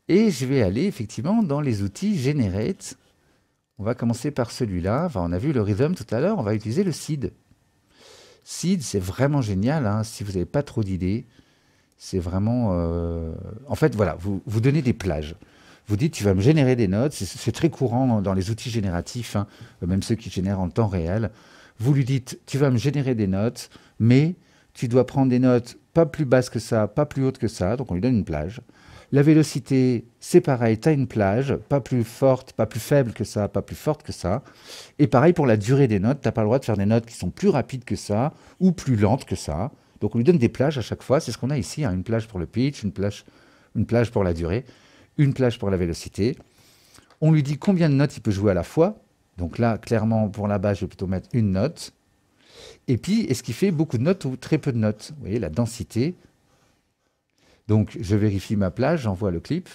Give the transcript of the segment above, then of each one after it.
Et je vais aller effectivement dans les outils Generate. On va commencer par celui-là. Enfin, on a vu le Rhythm tout à l'heure, on va utiliser le Seed. Seed, c'est vraiment génial, hein, si vous n'avez pas trop d'idées. C'est vraiment... En fait, voilà, vous donnez des plages. Vous dites, tu vas me générer des notes. C'est très courant dans les outils génératifs, hein, même ceux qui génèrent en temps réel. Vous lui dites, tu vas me générer des notes, mais tu dois prendre des notes pas plus basses que ça, pas plus hautes que ça. Donc, on lui donne une plage. La vélocité, c'est pareil, tu as une plage, pas plus forte, pas plus faible que ça, pas plus forte que ça. Et pareil pour la durée des notes, tu n'as pas le droit de faire des notes qui sont plus rapides que ça ou plus lentes que ça. Donc on lui donne des plages à chaque fois, c'est ce qu'on a ici, hein, une plage pour le pitch, une plage pour la durée, une plage pour la vélocité. On lui dit combien de notes il peut jouer à la fois. Donc là, clairement, pour la base, je vais plutôt mettre une note. Et puis, est-ce qu'il fait beaucoup de notes ou très peu de notes? Vous voyez, la densité. Donc, je vérifie ma plage, j'envoie le clip.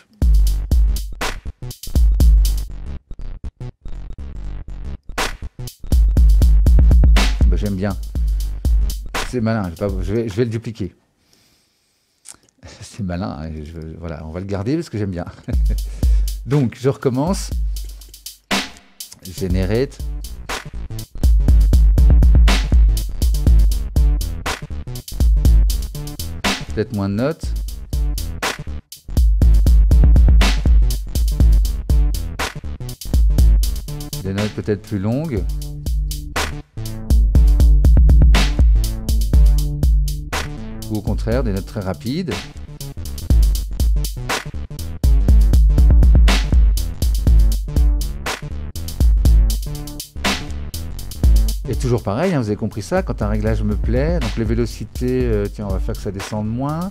Ben, j'aime bien. C'est malin, je vais le dupliquer. C'est malin, hein, voilà, on va le garder parce que j'aime bien. Donc, je recommence. Generate. Peut-être moins de notes. Des notes peut-être plus longues. Ou au contraire, des notes très rapides. Et toujours pareil, hein, vous avez compris ça, quand un réglage me plaît, donc les vélocités, tiens, on va faire que ça descende moins.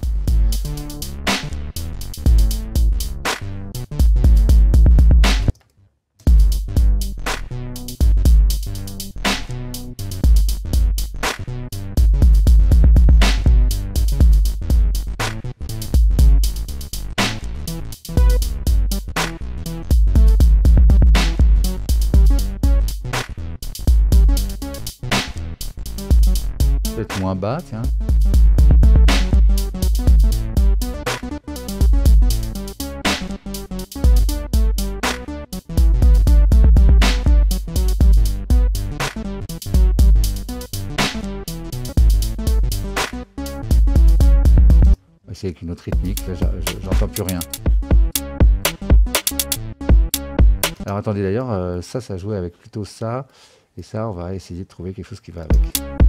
Peut-être moins bas, tiens. C'est avec une autre rythmique, là j'entends plus rien. Alors attendez d'ailleurs, ça jouait avec plutôt ça, et ça on va essayer de trouver quelque chose qui va avec.